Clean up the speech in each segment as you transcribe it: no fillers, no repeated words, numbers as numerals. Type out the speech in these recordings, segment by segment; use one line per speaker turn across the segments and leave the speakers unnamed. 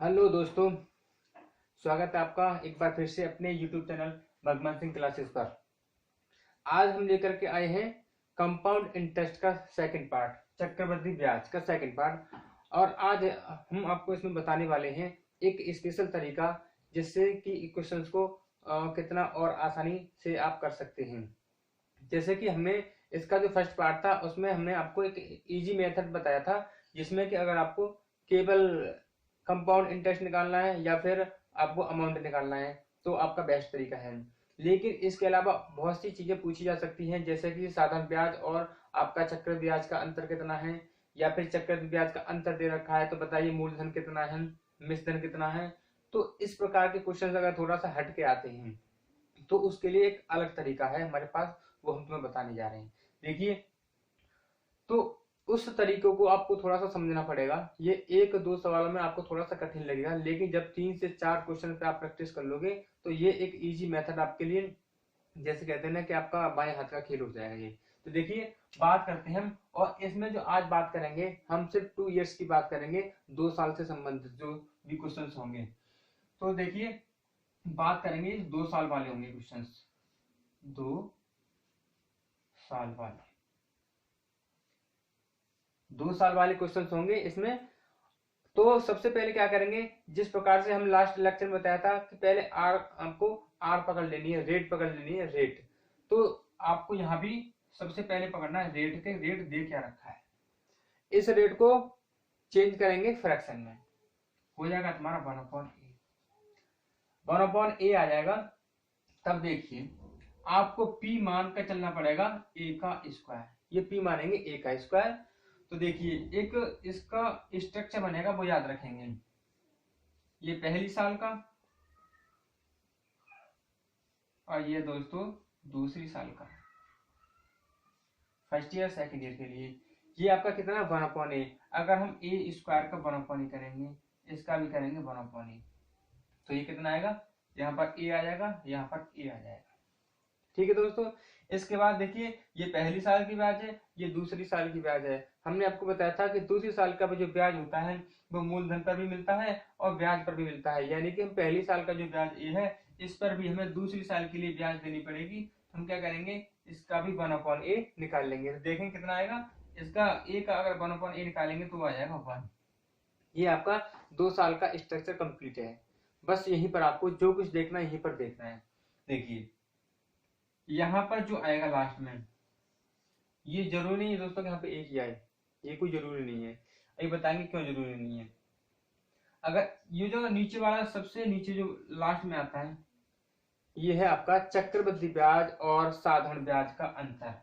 Hello दोस्तों, स्वागत है आपका एक बार फिर से अपने YouTube चैनल भगवान सिंह क्लासेस पर। आज हम लेकर के आए हैं कंपाउंड इंटरेस्ट का सेकंड पार्ट, चक्रवृद्धि ब्याज का सेकंड पार्ट। और आज हम आपको इसमें बताने वाले हैं एक स्पेशल तरीका जिससे कि क्वेश्चंस को कितना और आसानी से आप कर सकते हैं। जैसे कि हमने इसका जो फर्स्ट पार्ट था उसमें हमने आपको एक इजी मेथड बताया था, जिसमें कि अगर आपको केवल कंपाउंड इंटरेस्ट निकालना है या फिर आपको अमाउंट निकालना है तो आपका बेस्ट तरीका है। लेकिन इसके अलावा बहुत सी चीजें पूछी जा सकती हैं, जैसे कि साधारण ब्याज और आपका चक्र ब्याज का अंतर कितना है, या फिर चक्र ब्याज का अंतर दे रखा है तो बताइए मूलधन कितना है, मिश्रधन कितना है। तो इस प्रकार के क्वेश्चन अगर थोड़ा सा हट के आते हैं तो उसके लिए एक अलग तरीका है हमारे पास, वो हम तुम्हें बताने जा रहे हैं। देखिए, तो उस तरीकों को आपको थोड़ा सा समझना पड़ेगा। ये एक दो सवालों में आपको थोड़ा सा कठिन लगेगा, लेकिन जब 3 से 4 क्वेश्चन पे आप प्रैक्टिस कर लोगे तो ये एक इजी मेथड आपके लिए, जैसे कहते हैं ना कि आपका बाएं हाथ का खेल हो जाएगा ये। तो देखिए, बात करते हैं हम, और इसमें जो आज बात करेंगे हम सिर्फ 2 इयर्स की बात करेंगे, 2 साल से संबंधित जो भी क्वेश्चन होंगे। तो देखिए, बात करेंगे 2 साल वाले होंगे क्वेश्चन, 2 साल वाले, 2 साल वाले क्वेश्चन होंगे इसमें। तो सबसे पहले क्या करेंगे, जिस प्रकार से हम लास्ट लेक्चर में बताया था कि पहले आर, आपको आर पकड़ लेनी है, रेट पकड़ लेनी है, रेट। तो आपको यहाँ भी सबसे पहले पकड़ना है रेट के, रेट दे क्या रखा है। इस रेट को चेंज करेंगे फ्रैक्शन में, हो जाएगा तुम्हारा 1/a, 1/a आ जाएगा। तब देखिए, आपको p मान कर चलना पड़ेगा a का स्क्वायर, ये p मानेंगे a का स्क्वायर। तो देखिए, एक इसका स्ट्रक्चर बनेगा वो याद रखेंगे, ये पहली साल का और ये दोस्तों दूसरी साल का, फर्स्ट ईयर सेकंड ईयर के लिए। ये आपका कितना 1/a। अगर हम a स्क्वायर का 1/a करेंगे, इसका भी करेंगे 1/a, तो ये कितना आएगा, यहाँ पर a आ जाएगा, यहाँ पर a आ जाएगा। ठीक है दोस्तों। इसके बाद देखिए, ये पहली साल की ब्याज है, ये दूसरी साल की ब्याज है। हमने आपको बताया था कि दूसरी साल का जो ब्याज होता है वो मूलधन पर भी मिलता है और ब्याज पर भी मिलता है, यानी कि हम पहली साल का जो ब्याज ए है इस पर भी हमें दूसरी साल के लिए ब्याज देनी पड़ेगी। हम क्या करेंगे, इसका भी 1/a निकाल लेंगे। तो देखें कितना आएगा, इसका ए का अगर 1/a निकालेंगे तो आ जाएगा 1। ये आपका 2 साल का स्ट्रक्चर कंप्लीट है। बस यहीं पर आपको जो कुछ देखना है यहीं पर देखना है। देखिए, यहाँ पर जो आएगा लास्ट में, ये जरूरी नहीं है दोस्तों कि यहाँ पे एक ही आए, ये कोई जरूरी नहीं है। ये बताएंगे क्यों जरूरी नहीं है। अगर ये जो नीचे वाला सबसे नीचे जो लास्ट में आता है, ये है आपका चक्रवृद्धि ब्याज और साधारण ब्याज का अंतर,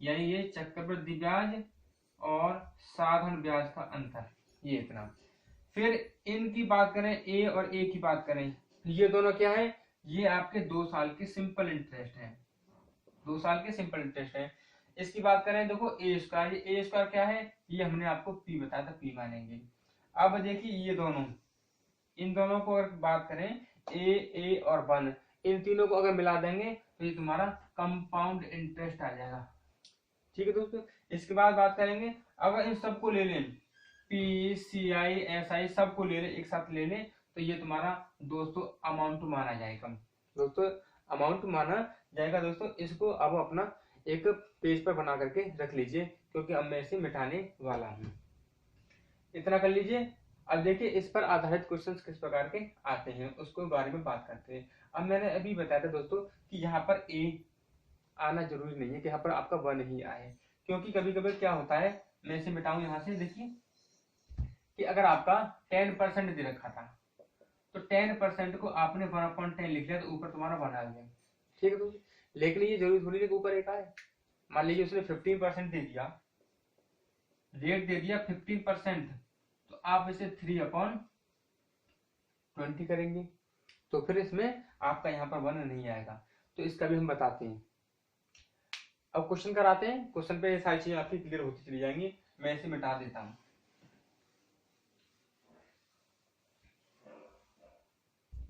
यानी ये चक्रवृद्धि ब्याज और साधारण ब्याज का अंतर, ये इतना। फिर इनकी बात करें, ए और ए की बात करें, ये दोनों क्या है, ये आपके 2 साल के सिंपल इंटरेस्ट है, 2 साल के सिंपल इंटरेस्ट है। इसकी बात करें, देखो ए स्क्वायर, ये ए स्क्वायर क्या है, ये हमने आपको पी बताया था, पी मानेंगे। अब देखिए, ये दोनों, इन दोनों को अगर बात करें, ए और 1, इन तीनों को अगर मिला देंगे तो ये तुम्हारा कंपाउंड इंटरेस्ट आ जाएगा। ठीक है दोस्तों। इसके बाद बात करेंगे, अगर इन सबको ले लें, P C I S I सबको ले लें, एक साथ ले लें, तो ये तुम्हारा दोस्तों अमाउंट माना जाएगा। दोस्तों अमाउंट माना जाएगा। दोस्तों इसको अब अपना एक पेज पर बना करके रख लीजिए, क्योंकि अब मैं इसे मिटाने वाला हूँ। इतना कर लीजिए। अब देखिए, इस पर आधारित क्वेश्चंस किस प्रकार के आते हैं उसको बारे में बात करते हैं। अब मैंने अभी बताया था दोस्तों कि यहाँ पर ए आना जरूरी नहीं है कि यहाँ पर आपका 1 ही आए, क्योंकि कभी कभी क्या होता है, मैं इसे मिटाऊं यहाँ से। देखिए कि अगर आपका 10% दे रखा था तो 10% को आपने 1/10 लिख लिया तो ऊपर तुम्हारा 1 आ गया। ठीक है दोस्तों, लेकिन ये जरूरी थोड़ी है कि ऊपर एक आए। मान लीजिए उसने 15% दे दिया, रेट दे दिया 15%, तो आप इसे 3/20 करेंगे, तो फिर इसमें आपका यहाँ पर 1 नहीं आएगा। तो इसका भी हम बताते हैं। अब क्वेश्चन कराते हैं, क्वेश्चन पे ये सारी चीजें आपकी क्लियर होती चली जाएंगी। मैं इसे मिटा देता हूँ।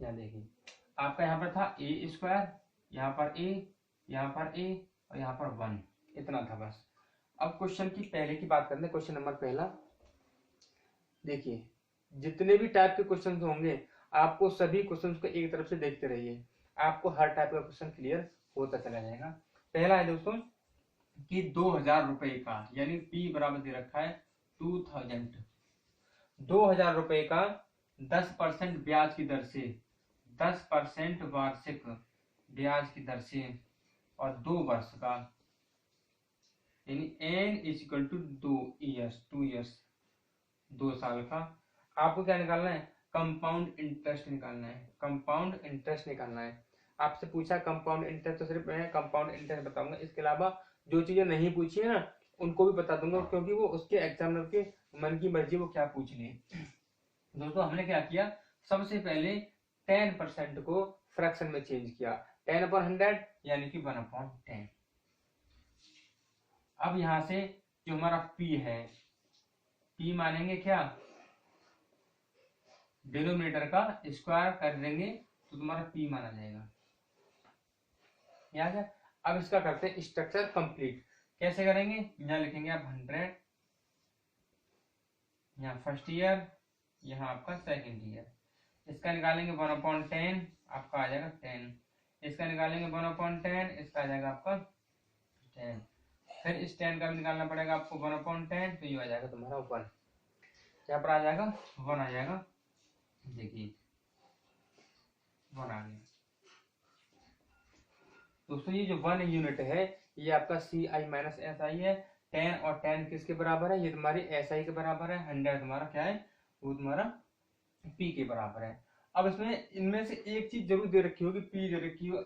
यहाँ देखिए, आपका यहाँ पर था ए स्क्वायर, यहाँ पर ए, यहाँ पर ए और यहाँ पर 1, इतना था बस। अब क्वेश्चन की पहले की बात करते हैं, क्वेश्चन नंबर पहला। देखिए, जितने भी टाइप के क्वेश्चन होंगे आपको सभी क्वेश्चन को एक तरफ से देखते रहिए, आपको हर टाइप का क्वेश्चन क्लियर होता चला जाएगा। पहला है दोस्तों कि 2000 रुपए का, यानी P बराबर दे रखा है 2000, 2000 रुपए का 10% ब्याज की दर से, 10% वार्षिक ब्याज की दर से और 2 वर्ष का, यानी n is equal to 2 years, 2 साल का। आपको क्या निकालना है? कंपाउंड इंटरेस्ट निकालना है, कंपाउंड इंटरेस्ट निकालना है। आपसे पूछा कंपाउंड इंटरेस्ट, तो सिर्फ मैं कंपाउंड इंटरेस्ट बताऊंगा, इसके अलावा जो चीजें नहीं पूछी है ना उनको भी बता दूंगा, क्योंकि वो उसके एग्जामिनर के मन की मर्जी वो क्या पूछ ले। दोस्तों हमने क्या किया, सबसे पहले 10% को फ्रैक्शन में चेंज किया, 10/100 यानी कि 1/10। अब यहां से जो हमारा P है, P मानेंगे क्या, डिनोमिनेटर का स्क्वायर कर देंगे तो तुम्हारा P माना जाएगा, याद है। अब इसका करते हैं स्ट्रक्चर कंप्लीट। कैसे करेंगे, यहाँ लिखेंगे आप 100, यहाँ फर्स्ट ईयर, यहाँ आपका सेकंड ईयर। इसका निकालेंगे 1/10, आपका आ जाएगा 10। इसका निकालेंगे 1/10, इसका आ जाएगा आपका 10। फिर इस 10 का भी निकालना पड़ेगा आपको 1/10, तो ये आ जाएगा तुम्हारा 1। यहाँ पर आ जाएगा 1 आ जाएगा, देखिए 1 आ गया। दोस्तों ये जो 1 यूनिट है ये आपका CI माइनस SI है। 10 और 10 किसके बराबर है, ये तुम्हारी SI के बराबर है। 100 तुम्हारा क्या है, वो तुम्हारा P के बराबर है। अब इसमें इनमें से एक चीज जरूर दे रखी होगी, P दे रखी हो,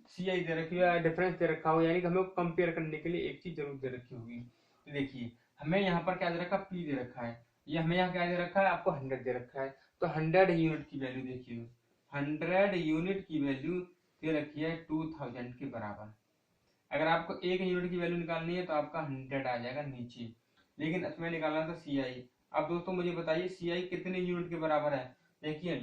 CI दे रखी हो या डिफरेंस दे रखा हो, यानी कि हमें कंपेयर करने के लिए एक चीज जरूर दे रखी होगी। देखिए हमें यहाँ पर क्या दे रखा, P दे रखा है, ये हमें यहाँ क्या दे रखा है, आपको 100 दे रखा है। तो 100 यूनिट की वैल्यू देखिए, 100 यूनिट की वैल्यू दे रखी है 2000 के बराबर। अगर आपको 1 यूनिट की वैल्यू निकालनी है तो आपका 100 आ जाएगा नीचे, लेकिन इसमें निकालना था CI। अब दोस्तों मुझे बताइए CI कितने यूनिट के बराबर है। देखिए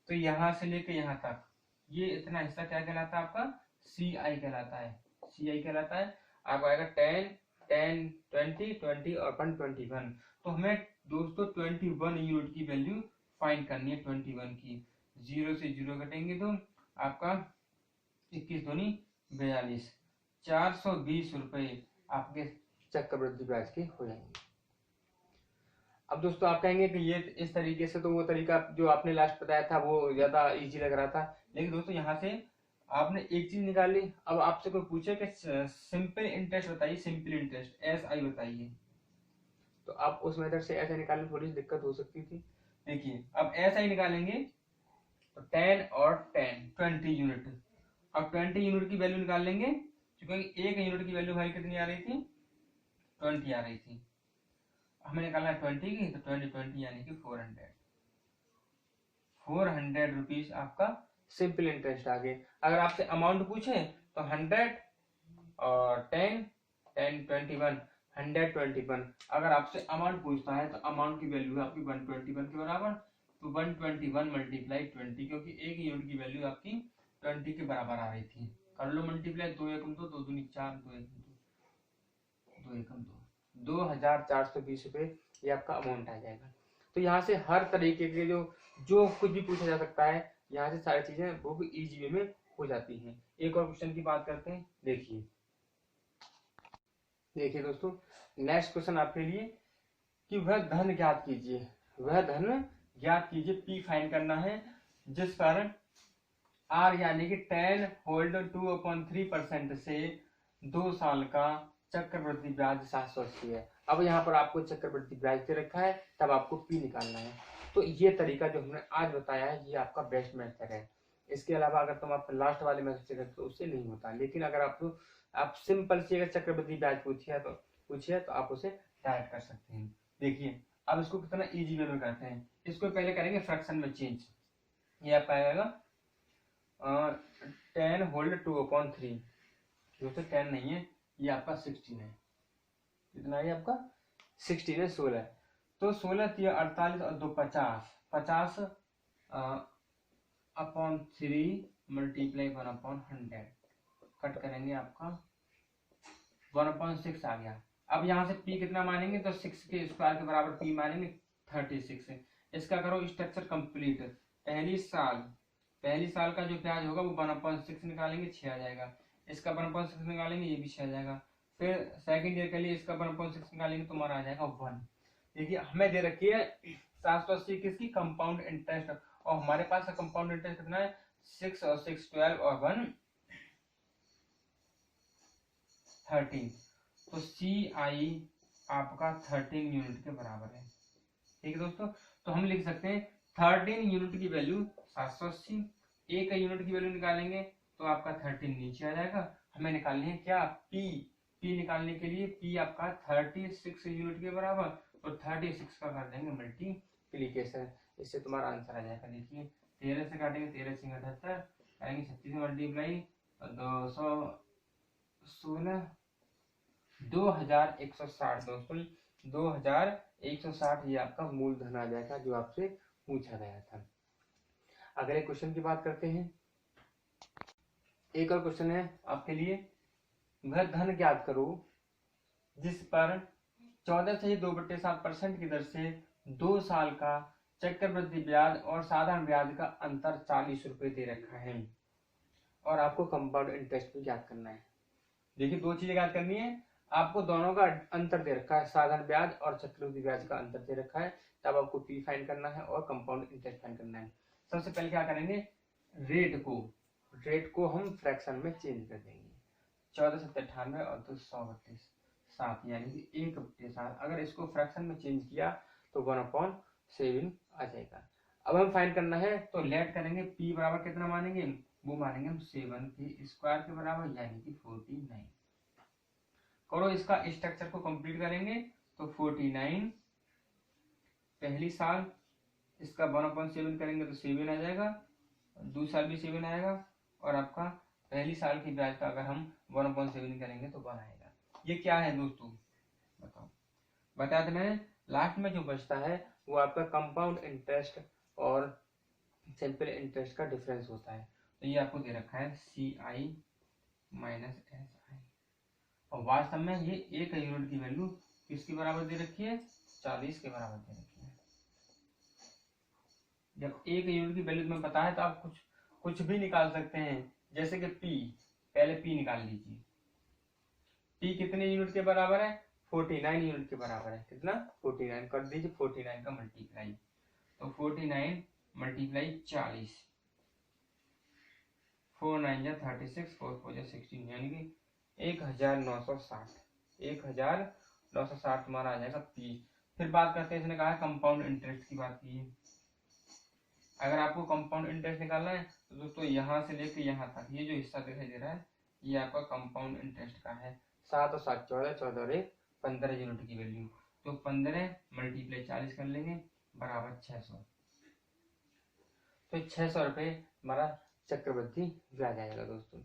तो यहाँ से लेकर यहाँ तक ये इतना हिस्सा क्या कहलाता है, आपका CI कहलाता है, CI कहलाता है। आपको आएगा 10, 10, 20, 20 और 121। तो हमें दोस्तों 21 यूनिट की वैल्यू फाइंड करनी है। 21 की 0 से 0 कटेंगे तो आपका 21 दूनी 42, 420 रुपए आपके चक्रवृद्धि ब्याज के हो जाएंगे। अब दोस्तों आप कहेंगे कि ये इस तरीके से तो वो तरीका जो आपने लास्ट बताया था वो ज्यादा इजी लग रहा था, लेकिन दोस्तों यहाँ से आपने एक चीज निकाल ली। अब आपसे कोई पूछे कि सिंपल इंटरेस्ट बताइए, सिंपल इंटरेस्ट SI बताइए, तो आप उस मेथड से ऐसे निकालने थोड़ी सी दिक्कत हो सकती थी। देखिए अब SI निकालेंगे तो 10 और 10 20 यूनिट। अब 20 यूनिट की वैल्यू निकाल लेंगे, क्योंकि 1 यूनिट की वैल्यू भाई कितनी आ रही थी, 20 आ रही थी। हमें निकालना है 20 की, तो 20 यानी कि 400 रुपीज आपका सिंपल इंटरेस्ट आ गए। अगर आपसे अमाउंट पूछे तो 100 और 10, 10, 21, 121। अगर आपसे अमाउंट पूछता है तो अमाउंट की वैल्यू है आपकी 121 के बराबर, तो 121 मल्टीप्लाई 20, क्योंकि 1 यूनिट की वैल्यू आपकी 20 के बराबर आ रही थी। कर लो मल्टीप्लाई, 2 एकम 2, 2 दूनी 4, 2 एकम 2, 2 एकम 2, 2420 रुपए ये आपका अमाउंट आ जाएगा। तो यहाँ से हर तरीके के जो कुछ भी पूछा जा सकता है, यहाँ से सारी चीजें बहुत इजी वे में हो जाती हैं। एक और क्वेश्चन की बात करते हैं। देखिए देखिए दोस्तों नेक्स्ट क्वेश्चन आपके लिए कि वह धन ज्ञात कीजिए, वह धन ज्ञात कीजिए, P फाइंड करना है, जिस पर R यानी कि 10 होल्ड 2/3% से 2 साल का चक्रवृद्धि ब्याज 780 है। अब यहाँ पर आपको चक्रवृद्धि ब्याज दे रखा है, तब आपको P निकालना है। तो ये तरीका जो हमने आज बताया है ये आपका बेस्ट मेथड है। इसके अलावा अगर तुम आप लास्ट वाले मेथड से करते तो उससे नहीं होता, लेकिन अगर आप सिंपल से अगर चक्रवृद्धि ब्याज पूछिए तो आप उसे डायरेक्ट कर सकते हैं। देखिए अब इसको कितना इजी वे में करते हैं। इसको पहले करेंगे फ्रैक्शन में चेंज। ये आपका आएगा 10 होल्ड 2/3, दोस्तों 10 नहीं है, ये आपका 16 है। कितना है आपका 16 है, 16। तो 16 3 48 और 2 50, 50 अपॉन 3 मल्टीप्लाई 1/100 कट करेंगे, आपका 1/6 आ गया। अब यहाँ से P कितना मानेंगे तो 6 के स्क्वायर के बराबर P मानेंगे 36 है, इसका करो स्ट्रक्चर कंप्लीट। पहली साल का जो ब्याज होगा वो 1/6 निकालेंगे, 6 आ जाएगा। इसका 1/6 निकालेंगे, ये भी 6 आ जाएगा। फिर सेकंड ईयर के लिए इसका 1/6 निकालेंगे, तुम्हारा आ जाएगा 1। देखिए हमें दे रखी है 780 किसकी, कंपाउंड इंटरेस्ट, और हमारे पास कंपाउंड इंटरेस्ट कितना है, 6 और 6 12 और 1 13। तो CI आपका 13 यूनिट के बराबर है। ठीक है दोस्तों, तो हम लिख सकते हैं 13 यूनिट की वैल्यू 780, एक यूनिट की वैल्यू निकालेंगे तो आपका 13 नीचे आ जाएगा। हमें निकालनी है क्या, पी निकालने के लिए पी आपका 36 यूनिट के बराबर, तो 36 का कर देंगे मल्टीप्लीकेशन, इससे तुम्हारा आंसर आ जाएगा। देखिए 13 से काटेंगे, 13 से 78 करेंगे, 36 से मल्टीप्लाई 216 2160 दोस्तों, 2160 ये आपका मूलधन आ जाएगा जो आपसे पूछा गया था। अगले क्वेश्चन की बात करते हैं। एक और क्वेश्चन है आपके लिए, वह धन ज्ञात करो जिस पर 14 से 2/7% की दर से 2 साल का चक्रवृद्धि ब्याज और साधारण ब्याज का अंतर 40 रुपए दे रखा है, और आपको कंपाउंड इंटरेस्ट भी ज्ञात करना है। देखिए दो चीजें ज्ञात करनी है आपको, दोनों का अंतर दे रखा है, साधारण ब्याज और चक्रवृद्धि ब्याज का अंतर दे रखा है, तब आपको पी फाइंड करना है और कंपाउंड इंटरेस्ट फाइंड करना है। सबसे पहले क्या करेंगे, रेट को हम फ्रैक्शन में चेंज कर देंगे। 1498 और 232 यानी कि 1/7। अगर इसको फ्रैक्शन में चेंज किया तो 1/7 आ जाएगा। अब हम फाइंड करना है तो लेट करेंगे, पी बराबर कितना मानेंगे, वो मानेंगे हम 7 के स्क्वायर के बराबर यानी कि 49। करो इसका स्ट्रक्चर को कंप्लीट करेंगे तो 49 पहली साल, इसका 1/7 करेंगे तो 7 आ जाएगा, दूसरी साल भी 7 आएगा, और आपका पहली साल की ब्याज का अगर हम 1/7 करेंगे तो 1 आएगा। ये क्या है दोस्तों, बताओ, बताया था मैंने। लास्ट में जो बचता है वो आपका कंपाउंड इंटरेस्ट और सिंपल इंटरेस्ट का डिफरेंस होता है। तो ये आपको दे रखा है CI माइनस SI, और वास्तव में ये एक यूनिट की वैल्यू किसके बराबर दे रखी है, 40 के बराबर दे रखी है। जब एक यूनिट की वैल्यू तुम्हें पता है तो आप कुछ भी निकाल सकते हैं। जैसे कि पी, पहले पी निकाल लीजिए, पी कितने यूनिट के बराबर है, 49 यूनिट के बराबर है। कितना, 49 कर दीजिए, 49 का मल्टीप्लाई, तो 49 मल्टीप्लाई 40, 4 9 जा 36, 4 4 जा 16 यानी कि 1960, 1960 तुम्हारा आ जाएगा पी। फिर बात करते हैं, इसने कहा है कंपाउंड इंटरेस्ट की बात की है। अगर आपको कंपाउंड इंटरेस्ट निकालना है तो दोस्तों यहाँ से लेकर यहाँ तक ये जो हिस्सा दिखाई दे रहा है ये आपका कंपाउंड इंटरेस्ट का है। 7 और 7 14, 14 और 1 15 यूनिट की वैल्यू, तो 15 मल्टीप्लाई 40 कर लेंगे बराबर 600। तो 600 रुपये हमारा चक्रवृद्धि ब्याज आएगा दोस्तों।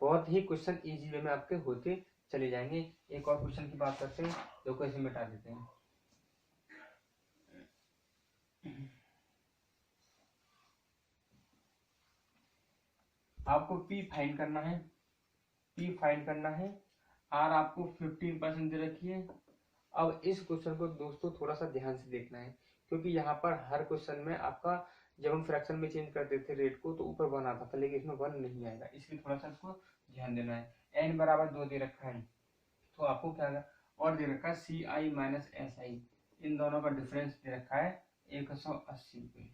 बहुत ही क्वेश्चन इजी वे में आपके होते चले जाएंगे। एक और क्वेश्चन की बात करते हैं, देखो इसे मिटा देते हैं। आपको पी फाइंड करना है, आर आपको 15% दे रखी है। अब इस क्वेश्चन को दोस्तों थोड़ा सा ध्यान से देखना है, क्योंकि यहाँ पर हर क्वेश्चन में आपका जब हम फ्रैक्शन में चेंज करते थे रेट को तो ऊपर 1 आता था, लेकिन इसमें 1 नहीं आएगा, इसलिए थोड़ा सा इसको ध्यान देना है। n बराबर 2 दे रखा है, तो आपको क्या और दे रखा है CI माइनस SI, इन दोनों का डिफरेंस दे रखा है 180 रुपये।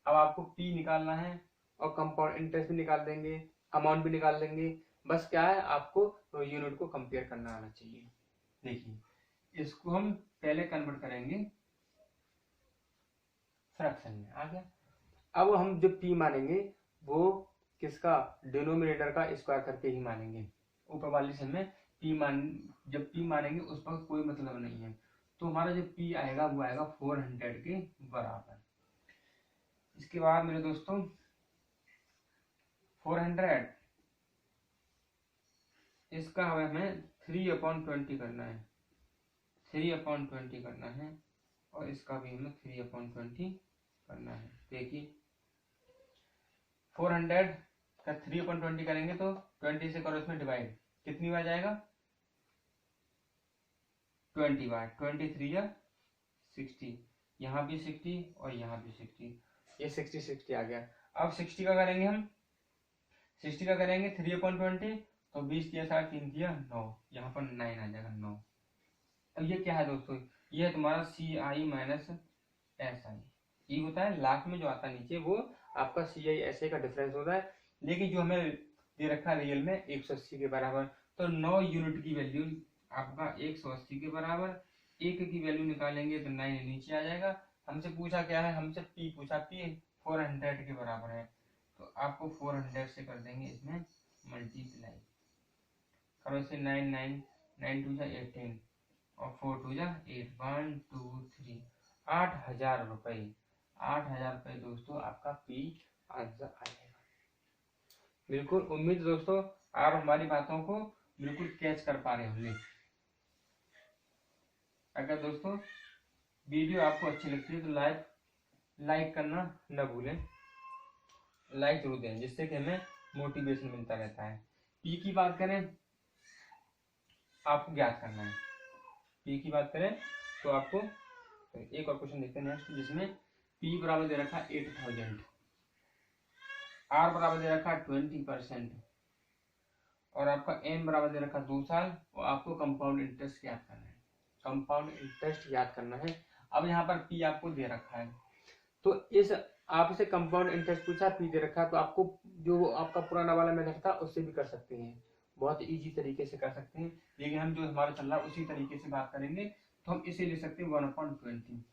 अब आपको P निकालना है और कंपाउंड इंटरेस्ट भी निकाल देंगे, अमाउंट भी निकाल देंगे। बस क्या है, आपको यूनिट को कंपेयर करना आना चाहिए। देखिए इसको हम पहले कन्वर्ट करेंगे फ्रैक्शन में, आ गया। अब हम जो P मानेंगे वो किसका, डिनोमिनेटर का स्क्वायर करके ही मानेंगे। ऊपर वाली सेल में जब P मानेंगे उस पर कोई मतलब नहीं है, तो हमारा जो P आएगा वो आएगा 400 के बराबर। इसके बाद मेरे दोस्तों 400 इसका हमें 3/20 करना है, 3/20 करना है, और इसका भी हमें 3/20 करना है। देखिए 400 का 3/20 करेंगे तो 20 से करो इसमें डिवाइड, कितनी बार जाएगा, 20 बार, 23 या 60, यहाँ भी 60 और यहाँ भी 60, ये 60 आ गया। अब 60 का करेंगे हम, 60 का करेंगे 3/20, तो 20 किया 3 किया 9, यहाँ पर 9 आ जाएगा 9। अब ये क्या है दोस्तों, ये है तुम्हारा CI माइनस SI। ये होता है लास्ट में जो आता है नीचे वो आपका CI SI का डिफरेंस होता है, लेकिन जो हमें दे रखा है रियल में 180 के बराबर, तो 9 यूनिट की वैल्यू आपका 180 के बराबर, 1 की वैल्यू निकालेंगे तो 9 नीचे आ जाएगा। हमसे पूछा क्या है, हमसे P पूछा, P 400 के बराबर है, तो आपको 400 से कर देंगे इसमें मल्टीप्लाई, करो इसे 9 9 9 2 18 और 4 2 8, 1 2 3, 8,000 रुपये। 8,000 रुपये दोस्तों आपका P आंसर आएगा। बिल्कुल उम्मीद दोस्तों आप हमारी बातों को बिल्कुल कैच कर पा रहे होंगे। अगर दोस्तों वीडियो आपको अच्छी लगती है तो लाइक करना न भूलें, लाइक जरूर दें, जिससे कि हमें मोटिवेशन मिलता रहता है। पी की बात करें, आपको ज्ञात करना है। पी की बात करें तो आपको एक और क्वेश्चन देखते हैं नेक्स्ट, जिसमें पी बराबर दे रखा 8,000, आर बराबर दे रखा 20% और आपका एम बराबर दे रखा 2 साल, और आपको कंपाउंड इंटरेस्ट याद करना है। कंपाउंड इंटरेस्ट याद करना है। अब यहाँ पर पी आपको दे रखा है, तो इस आपसे कंपाउंड इंटरेस्ट पूछा, पी दे रखा, तो आपको जो आपका पुराना वाला मेथड था उससे भी कर सकते हैं, बहुत इजी तरीके से कर सकते हैं, लेकिन हम जो हमारा चल रहा है उसी तरीके से बात करेंगे। तो हम इसे ले सकते हैं 1/20,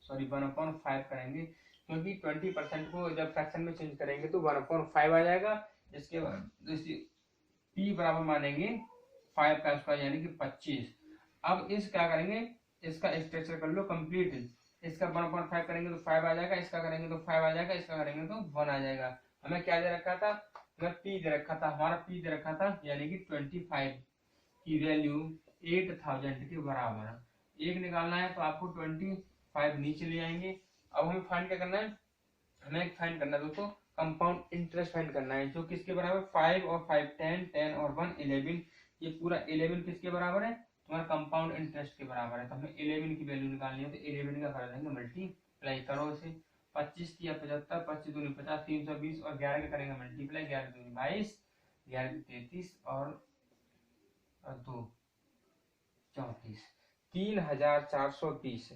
सॉरी 1/5 करेंगे, क्योंकि 20% को जब फ्रैक्शन में चेंज करेंगे तो 1/5 आ जाएगा। इसके बाद पी बराबर मानेंगे 5 का स्क्वायर यानी कि 25। अब इस क्या करेंगे, इसका स्ट्रक्चर कर लो कंप्लीट, इसका 1/5 करेंगे तो 5 आ जाएगा, इसका करेंगे तो 5 आ जाएगा, इसका करेंगे तो 1 आ जाएगा। हमें क्या दे रखा था, हमें पी दे रखा था, हमारा पी दे रखा था यानी कि 25 की वैल्यू 8,000 के बराबर। एक निकालना है तो आपको 25 नीचे ले आएंगे। अब हमें फाइंड क्या करना है, हमें फाइंड करना है दोस्तों कंपाउंड इंटरेस्ट फाइंड करना है, जो किसके बराबर 5 और 5 10, 10 और 1 11, ये पूरा 11 किसके बराबर है, तुम्हारा कंपाउंड इंटरेस्ट के बराबर है। तो हमें 11 की वैल्यू निकालनी है, तो 11 का कर देंगे मल्टीप्लाई, करो इसे 25 किया 75, 25 दूनी 50, 320 और 11 का करेंगे मल्टीप्लाई, 11 दूनी 22, 11 33 और 2 34, 3,420।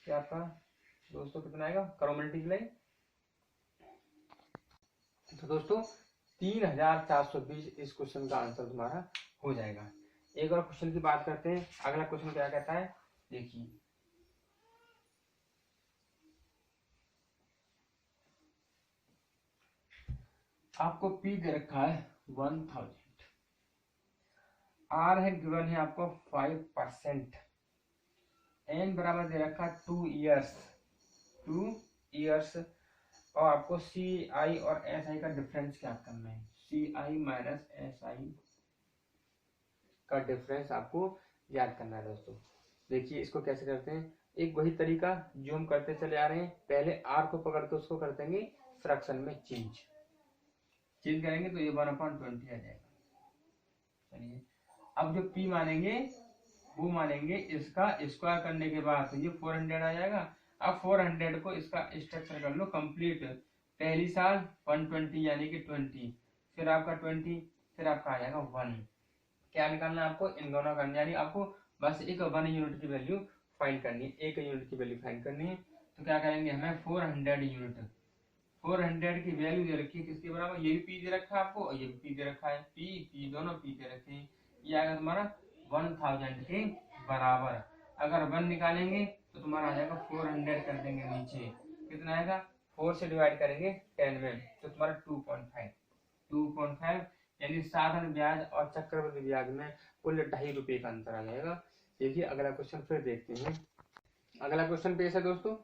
क्या आपका दोस्तों कितना आएगा, करो मल्टीप्लाई। तो दोस्तों 3,420 इस क्वेश्चन का आंसर तुम्हारा हो जाएगा। एक और क्वेश्चन की बात करते हैं, अगला क्वेश्चन क्या कहता है देखिए, आपको पी दे रखा है 1000, आर है गिवन है आपको 5%, एन बराबर दे रखा 2 इयर्स, और आपको सी आई और एस आई का डिफरेंस क्या करना है, सी आई माइनस एस आई का डिफरेंस आपको याद करना है। दोस्तों देखिए इसको कैसे करते हैं, एक वही तरीका जो हम करते चले आ रहे हैं, पहले आर को पकड़ के उसको कर देंगे फ्रैक्शन में चेंज करेंगे तो ये 1/20 आ जाएगा। चलिए अब जो पी मानेंगे वो मानेंगे इसका स्क्वायर करने के बाद, तो ये 400 आ जाएगा। अब 400 को इसका स्ट्रक्चर कर लो कंप्लीट, पहली साल 120 यानी कि 20, फिर आपका 20, फिर आपका आ जाएगा 1। क्या निकालना है आपको, इन दोनों का, यानी आपको बस एक 1 यूनिट की वैल्यू फाइंड करनी है, 1 यूनिट की वैल्यू फाइंड करनी है। तो क्या करेंगे, हमें 400 यूनिट, 400 की वैल्यू दे रखी है किसके बराबर, ये भी पी दे रखा है आपको और ये भी पी दे रखा है, पी दोनों पी दे रखे हैं, ये आएगा तुम्हारा 1000 के बराबर। अगर 1 निकालेंगे तो तुम्हारा आ जाएगा 400 कर देंगे नीचे, कितना आएगा 4 से डिवाइड करेंगे 10 में, तो तुम्हारा 2.5 यानी साधारण ब्याज और चक्रवृद्धि ब्याज में कुल 2.5 रुपये का अंतर आ जाएगा। देखिए अगला क्वेश्चन फिर देखते हैं। अगला क्वेश्चन पेश है दोस्तों,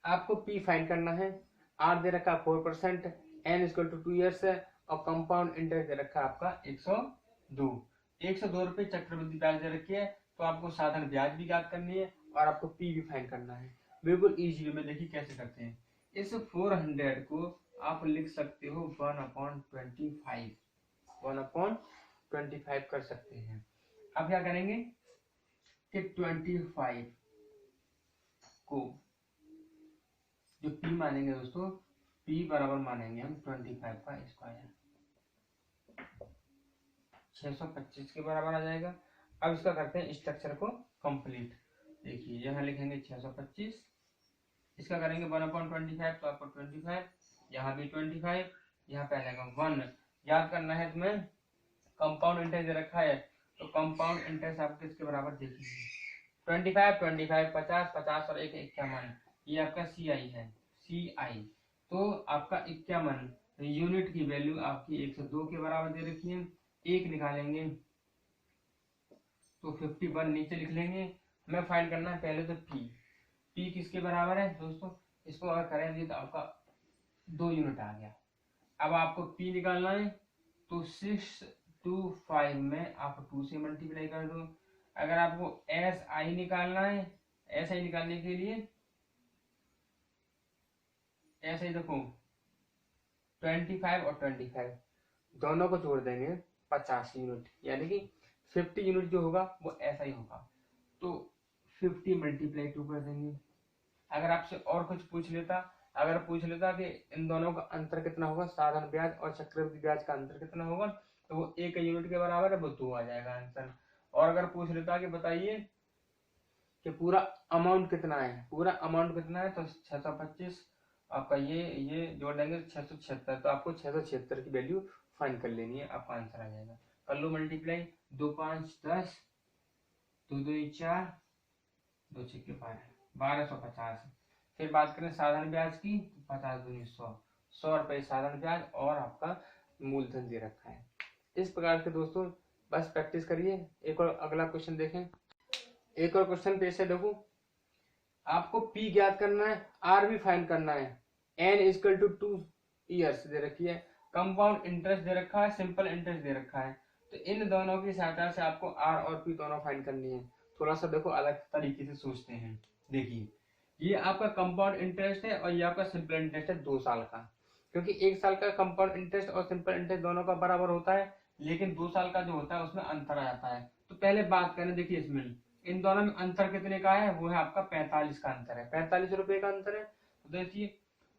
आपको पी फाइंड करना है, आर दे रखा 4%, एन इक्वल टू 2 ईयर्स है, और कंपाउंड इंटरेस्ट दे रखा आपका 102 रुपये चक्रवृद्धि ब्याज दे रखी है। तो आपको साधारण ब्याज भी याद करनी है और आपको पी भी फाइंड करना है, बिल्कुल इजी में। देखिए कैसे करते हैं, इस 400 को आप लिख सकते हो 1/25 कर सकते हैं। अब क्या करेंगे कि 25 को जो p मानेंगे दोस्तों, p बराबर मानेंगे हम 25 का स्क्वायर, 625 के बराबर आ जाएगा। अब इसका करते हैं स्ट्रक्चर को कंप्लीट। देखिए यहाँ लिखेंगे 625, इसका करेंगे 1/25 तो आपको 25, यहाँ भी 25, यहाँ पे आएगा 1। याद करना है तुम्हें, कंपाउंड इंटरेस्ट दे रखा है तो कंपाउंड इंटरेस्ट आप किसके बराबर देखिए, 25 25 50 50 और 1 51, ये आपका CI है, CI। तो आपका 51 यूनिट की वैल्यू आपकी 102 के बराबर दे रखी है। एक निकालेंगे तो 51 नीचे लिख लेंगे। हमें फाइंड करना है पहले तो p किसके बराबर है दोस्तों, इसको अगर करेंगे तो आपका 2 यूनिट आ गया। अब आपको p निकालना है तो 625 में आप 2 से मल्टीप्लाई कर दो। अगर आपको SI निकालना है, SI निकालने के लिए SI देखो 25 और 25 दोनों को जोड़ देंगे 50 यूनिट, यानी कि 50 यूनिट जो होगा वो SI होगा। तो 50 मल्टीप्लाई 2 कर देंगे। अगर आपसे और कुछ पूछ लेता, अगर पूछ लेता कि इन दोनों का अंतर कितना होगा, साधारण ब्याज और चक्रवृद्धि ब्याज का अंतर कितना होगा, तो वो 1 यूनिट के बराबर है, वो 2 आ जाएगा आंसर। और अगर पूछ लेता कि बताइए कि पूरा अमाउंट कितना है, पूरा अमाउंट कितना है, तो 625 आपका ये जोड़ देंगे 676, तो आपको 676 की वैल्यू फाइंड कर लेनी है, आपका आंसर आ जाएगा। कर लो मल्टीप्लाई, 2 5 10, 2 2 4, 2 6 12, 1250। फिर बात करें साधारण ब्याज की, 50 दूनी 100 रुपए साधारण ब्याज और आपका मूलधन दे रखा है। इस प्रकार के दोस्तों बस प्रैक्टिस करिए। एक और अगला क्वेश्चन देखें, एक और क्वेश्चन पेश है। देखो आपको P ज्ञात करना है, R भी फाइंड करना है। N इक्वल टू 2 ईयर्स दे रखी है, कंपाउंड इंटरेस्ट दे रखा है, सिंपल इंटरेस्ट दे रखा है। तो इन दोनों की सहायता से आपको R और P दोनों फाइंड करनी है। थोड़ा सा देखो अलग तरीके से सोचते हैं। देखिए ये आपका कंपाउंड इंटरेस्ट है और ये आपका सिंपल इंटरेस्ट है 2 साल का, क्योंकि 1 साल का कंपाउंड इंटरेस्ट और सिंपल इंटरेस्ट दोनों का बराबर होता है, लेकिन 2 साल का जो होता है उसमें अंतर आ जाता है। तो पहले बात करें, देखिए इसमें इन दोनों में अंतर कितने का है, वो है आपका 45 का अंतर है, 45 रुपए का अंतर है। तो देखिए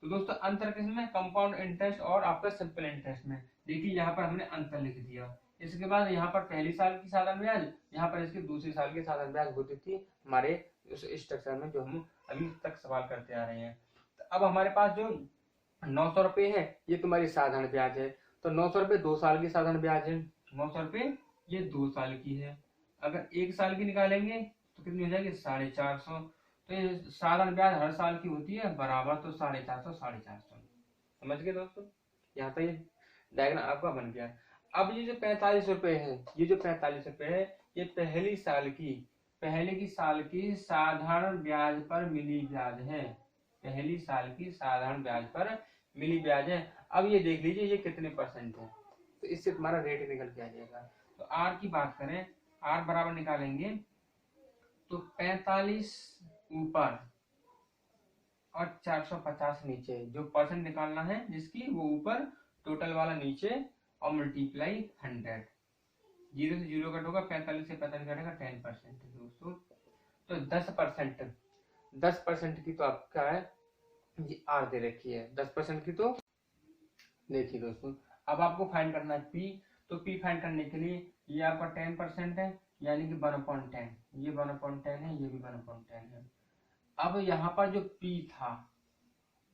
तो दोस्तों अंतर किसमें, कंपाउंड इंटरेस्ट और आपका सिंपल इंटरेस्ट में। देखिए यहाँ पर हमने अंतर लिख दिया। इसके बाद यहाँ पर पहली साल की साधारण ब्याज, यहाँ पर इसकी दूसरी साल की साधारण ब्याज होती थी हमारे उस स्ट्रक्चर में जो हम अभी तक सवाल करते आ रहे हैं। तो अब हमारे पास जो 900 रुपए है ये तुम्हारी साधारण ब्याज है, तो 900 रुपए 2 साल की साधारण ब्याज है, 900 रुपए ये 2 साल की है। अगर 1 साल की निकालेंगे तो कितनी हो जाएगी, 450। तो ये साधारण ब्याज हर साल की होती है बराबर, तो 450 450। समझ गए दोस्तों, यहाँ तक ये डायग्राम आपका बन गया। अब ये जो 45 रुपए है, ये जो 45 रुपए है ये पहली साल की साधारण ब्याज पर मिली ब्याज है, पहली साल की साधारण ब्याज पर मिली ब्याज है। अब ये देख लीजिए ये कितने परसेंट है, तो इससे तुम्हारा रेट निकल के आ जाएगा। तो आर की बात करें, आर बराबर निकालेंगे तो 45 ऊपर और 450 नीचे, जो परसेंट निकालना है जिसकी वो ऊपर, टोटल वाला नीचे और मल्टीप्लाई 100। 0 से 0 कटोगा, 45 से 45 कटेगा, 10% दोस्तों। तो 10% की तो आपका है ये आर दे रखी है, 10% की। तो देखिए दोस्तों अब आपको फाइंड करना है पी, तो पी फाइंड करने के लिए ये आपका 10% है, यानी कि 1/10, ये 1/10 है, ये भी 1/10 है। अब यहाँ पर जो P था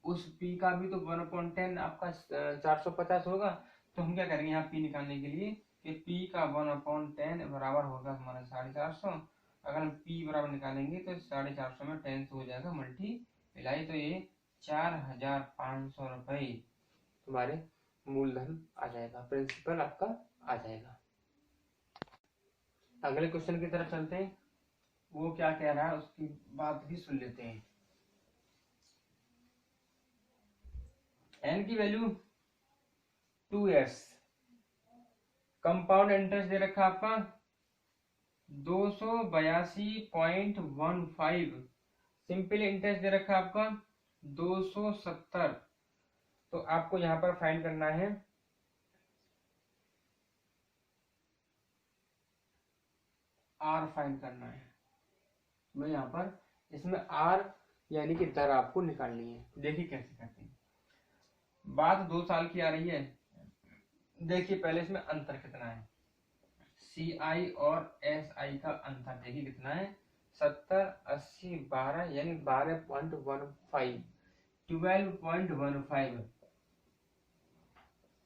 उस P का भी तो 1/10 आपका 450 होगा। तो हम क्या करेंगे यहाँ P निकालने के लिए कि P का 1/10 बराबर होगा हमारा 450। अगर हम P बराबर निकालेंगे तो 450 में 10 से हो जाएगा मल्टीप्लाई, तो ये 4500 रुपये तुम्हारे मूलधन आ जाएगा, प्रिंसिपल आपका आ जाएगा। अगले क्वेश्चन की तरफ चलते हैं, वो क्या कह रहा है उसकी बात भी सुन लेते हैं। एन की वैल्यू 2 ईयर्स, कंपाउंड इंटरेस्ट दे रखा आपका 282.15, सिंपल इंटरेस्ट दे रखा आपका 270। तो आपको यहाँ पर फाइंड करना है आर, फाइंड करना है। मैं यहाँ पर इसमें आर यानी कि दर आपको निकालनी है। देखिए कैसे करते हैं। बात 2 साल की आ रही है। देखिए पहले इसमें अंतर कितना है, CI और SI का अंतर देखिए कितना है, 70, 80, 12 यानी 12.15, 12.15।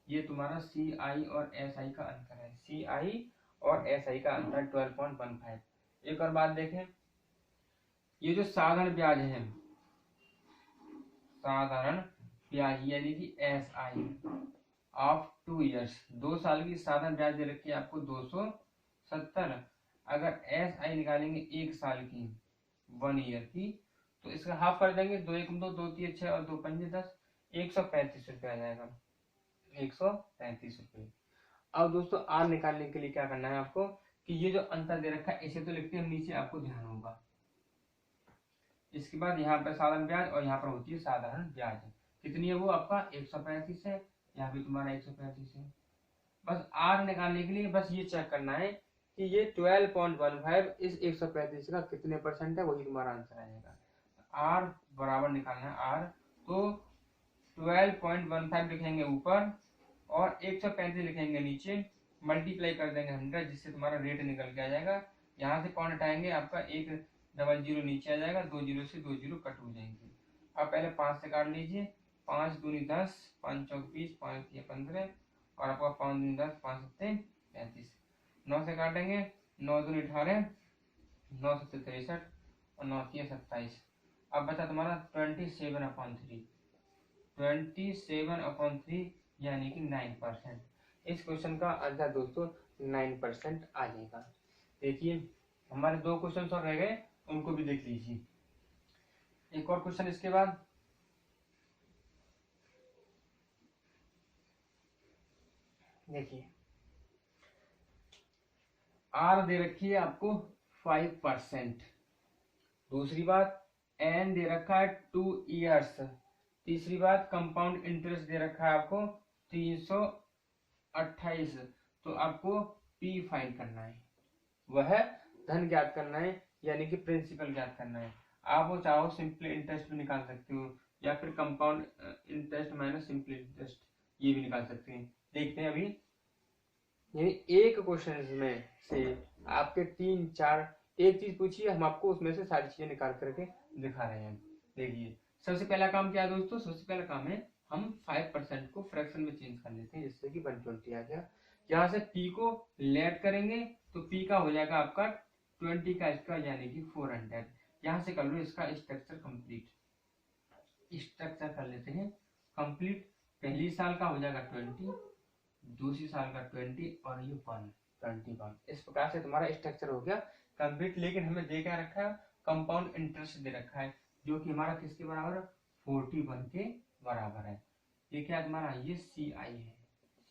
ये तुम्हारा CI और SI का अंतर है, CI और SI का अंतर 12.15। एक और बात देखें, ये जो साधारण ब्याज है, साधारण ब्याज यानी कि SI ऑफ 2 ईयर्स, 2 साल की साधारण ब्याज दे रखी है आपको 270। अगर SI निकालेंगे 1 साल की, 1 ईयर की, तो इसका हाफ कर देंगे, 2 1 2 2 3 6 और 2 5 10, 135 रुपये आ जाएगा, 135 रुपये। अब दोस्तों आर निकालने के लिए क्या करना है आपको, कि ये जो अंतर दे रखा है इसे तो लिखते हैं, नीचे आपको ध्यान होगा। इसके बाद यहाँ पर साधारण ब्याज और यहाँ पर होती है साधारण ब्याज, कितनी है वो आपका 135 है, यहाँ भी तुम्हारा 135 है। बस आर निकालने के लिए बस ये चेक करना है कि ये 12.15 इस 135 का कितने परसेंट है, वही तुम्हारा आंसर आएगा। आर बराबर निकालना है आर, तो 12.15 लिखेंगे ऊपर और 135 लिखेंगे नीचे, मल्टीप्लाई कर देंगे 100, जिससे तुम्हारा रेट निकल के आ जाएगा। यहाँ से पॉइंट हटाएंगे, आपका 100 नीचे आ जाएगा, 2 जीरो से 2 जीरो कट हो जाएंगे। अब पहले 5 से काट लीजिए, 5 दूनी 10, 5 चौक 20, 5 तिया 15 और आपका 5 दूनी 10, 5 सत्ते 35। 9 से काटेंगे, 9 दूनी 18, 9 सत्ते 63 और 9 तिया 27। अब बचा तुम्हारा 27/3, 27/3 यानी कि 9%। इस क्वेश्चन का आंसर दोस्तों 9% आ जाएगा। देखिए हमारे 2 क्वेश्चन और रह गए, उनको भी देख लीजिए। एक और क्वेश्चन इसके बाद, देखिए आर दे रखी है आपको 5%। दूसरी बात एन दे रखा है 2 ईयर्स। तीसरी बात कंपाउंड इंटरेस्ट दे रखा है आपको 328। तो आपको पी फाइंड करना है, वह धन ज्ञात करना है, यानी कि प्रिंसिपल ज्ञात करना है। आप वो चाहो सिंपल इंटरेस्ट भी निकाल सकते हो, या फिर compound interest minus simple interest, ये भी निकाल सकते हैं। देखते हैं अभी, यानी एक क्वेश्चन में से आपके 3 4 एक चीज पूछिए, हम आपको उसमें से सारी चीजें निकाल करके दिखा रहे हैं। देखिए सबसे पहला काम क्या है दोस्तों, सबसे पहला काम है हम 5% को फ्रैक्शन में चेंज कर लेते हैं, जिससे कि 120 आ गया। यहाँ से पी को लेट करेंगे तो पी का हो जाएगा आपका 20 का स्क्वायर यानी कि 400। यहाँ से कर लो इसका स्ट्रक्चर कंप्लीट, स्ट्रक्चर कर लेते हैं कंप्लीट। पहली साल का हो जाएगा 20, दूसरी साल का 20 और ये 21। इस प्रकार से तुम्हारा स्ट्रक्चर हो गया कंप्लीट। लेकिन हमें दे क्या रखा है, कंपाउंड इंटरेस्ट दे रखा है, जो कि हमारा किसके बराबर है, 41 के बराबर है। ये क्या तुम्हारा, ये CI है,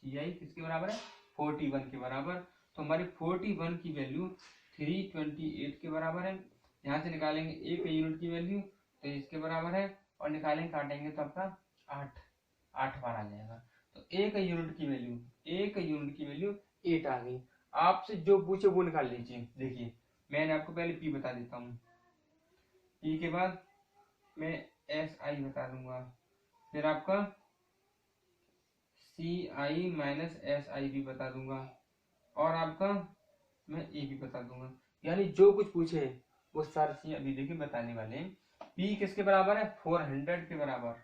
CI किसके बराबर है, 41 के बराबर। तो हमारी 41 की वैल्यू 328 के बराबर है। यहाँ से निकालेंगे 1 यूनिट की वैल्यू, तो इसके बराबर है, और निकालेंगे काटेंगे तो आपका 8 बार आ जाएगा। तो 1 यूनिट की वैल्यू, 1 यूनिट की वैल्यू 8 आ गई। आपसे जो पूछे वो निकाल लीजिए। देखिए मैंने आपको पहले पी बता देता हूँ, पी के बाद मैं SI बता दूंगा, फिर आपका CI माइनस SI भी बता दूंगा, और आपका मैं ए भी बता दूंगा। यानी जो कुछ पूछे वो सारी चीजें अभी देखिए बताने वाले हैं। पी किसके बराबर है, 400 के बराबर।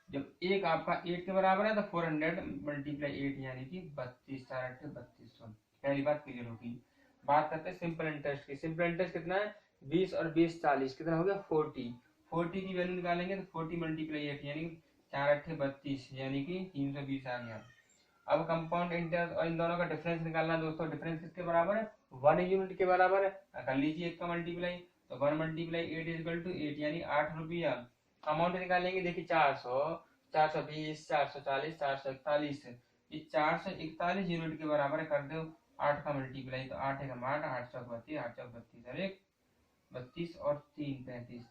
जब एक आपका 8 के बराबर है तो 400 मल्टीप्लाई 8 यानी कि 32, 4 8 3200। पहली बात क्लियर होगी। बात करते हैं सिंपल इंटरेस्ट की। सिंपल इंटरेस्ट कितना है, 20 और 20 40, कितना हो गया 40। 40 की वैल्यू निकालेंगे तो 40 मल्टीप्लाई 8 यानी 4 8 32 यानी कि 320 आ गया। अब कंपाउंड इंटरेस्ट और इन दोनों का डिफरेंस निकालना दोस्तों, डिफरेंस किसके बराबर है, 1 यूनिट के बराबर है। कर लीजिए एक का मल्टीप्लाई, तो 1 मल्टीप्लाई 8 इक्वल टू 8 यानी 8 रुपया। अमाउंट निकालेंगे, देखिए 400, 420, 440, 441। ये 441 यूनिट के बराबर है, कर दो 8 का मल्टीप्लाई, तो 8 एकम 8, 8 चौक 32, 8 चौक 32 और 1 32 और 3 35,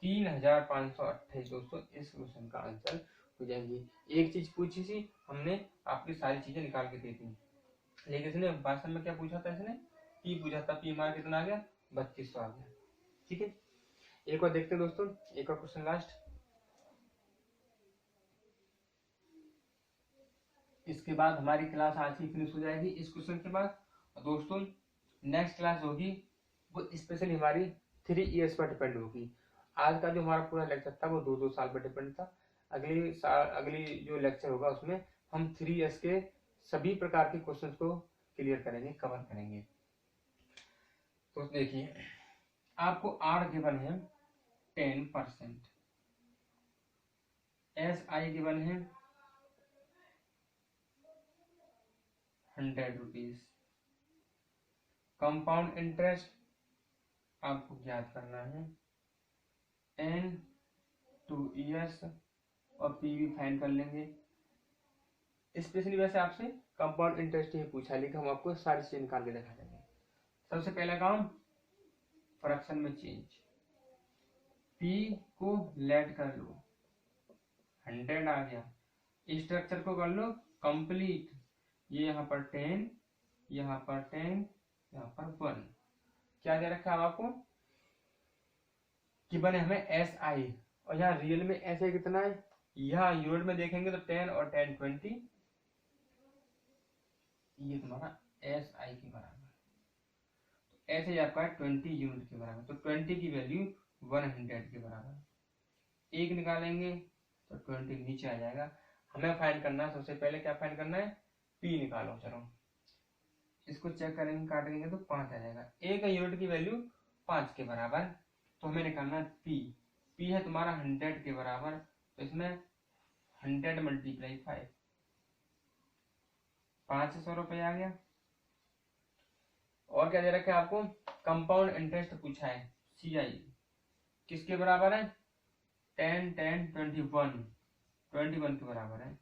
3528 दोस्तों इस क्वेश्चन का आंसर हो जाएंगे। एक चीज पूछी थी हमने, आपकी सारी चीजें निकाल के दी थी, लेकिन इसने भाषण में क्या पूछा था, इसने पी पूछा था, पी हमारा कितना आ गया 3200 आ गया। ठीक है, एक और देखते हैं दोस्तों, एक और क्वेश्चन लास्ट। इसके बाद हमारी क्लास आज की फिनिश हो जाएगी इस क्वेश्चन के बाद। और दोस्तों नेक्स्ट क्लास होगी वो स्पेशली हमारी 3 इयर्स पर डिपेंड होगी। आज का जो हमारा पूरा लेक्चर था वो 2-2 साल पर डिपेंड था। अगली जो लेक्चर होगा उसमें हम 3 इयर्स के सभी प्रकार के क्वेश्चंस को क्लियर करेंगे, कवर करेंगे। तो देखिए आपको आर गिवन है 10%, एस आई गिवन है 100 रुपीज, कंपाउंड इंटरेस्ट आपको ज्ञात करना है एन 2 इयर्स और पी भी फाइंड कर लेंगे। स्पेशली वैसे आपसे कंपाउंड इंटरेस्ट ही पूछा, लेकिन हम आपको सारी चीजें निकाल के दिखा देंगे। सबसे पहला काम फ्रैक्शन में चेंज, पी को लेट कर लो 100 आ गया, स्ट्रक्चर को कर लो कंप्लीट, ये यहाँ पर 10, यहाँ पर 10, यहाँ पर 1। क्या दे रखा है आपको कि बने हमें एस आई, और यहाँ रियल में ऐसे कितना है, यहाँ यूनिट में देखेंगे तो 10 और 10 20, ये तुम्हारा एस आई के बराबर, तो ऐसे ही आपका 20 यूनिट के बराबर, तो 20 की वैल्यू 100 के बराबर। एक निकालेंगे तो 20 नीचे आ जाएगा। हमें फाइंड करना है, सबसे पहले क्या फाइंड करना है, पी निकालो। चलो इसको चेक करेंगे, काटेंगे तो 5 आ जाएगा। एक यूनिट की वैल्यू 5 के बराबर, तो हमें निकालना है पी। पी है तुम्हारा 100 के बराबर, तो इसमें 100 मल्टीप्लाई 5, 500 रुपये आ गया। और क्या दे रखा है आपको, कंपाउंड इंटरेस्ट पूछा है सी आई, किसके बराबर है, 10 10 21 के बराबर है,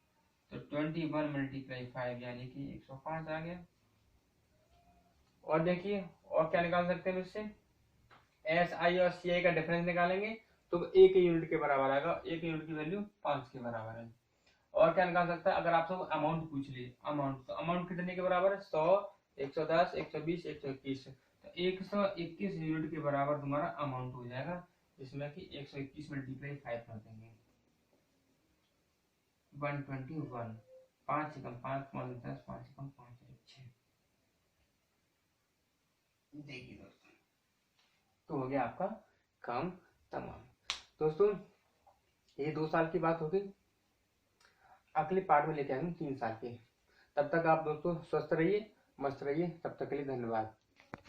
तो 21 मल्टीप्लाई 5 यानी कि 105 आ गया। और देखिए और क्या निकाल सकते हैं इससे, एस आई और सी आई का डिफरेंस निकालेंगे तो एक यूनिट के बराबर आएगा, एक यूनिट की वैल्यू 5 के बराबर है। और क्या निकाल सकता है, अगर आपसे अमाउंट पूछ लिए, अमाउंट तो अमाउंट कितने के बराबर है, 100 110 120 121, तो 121 यूनिट के बराबर तुम्हारा अमाउंट हो जाएगा, जिसमें कि 121 मल्टीप्लाई 5 कर देंगे 121, 5 कम 5 10, 5 कम 5 6। देखिए दोस्तों तो हो गया आपका काम तमाम। दोस्तों ये 2 साल की बात होगी, अगले पार्ट में लेके आएंगे 3 साल के। तब तक आप दोस्तों स्वस्थ रहिए, मस्त रहिए। तब तक के लिए धन्यवाद।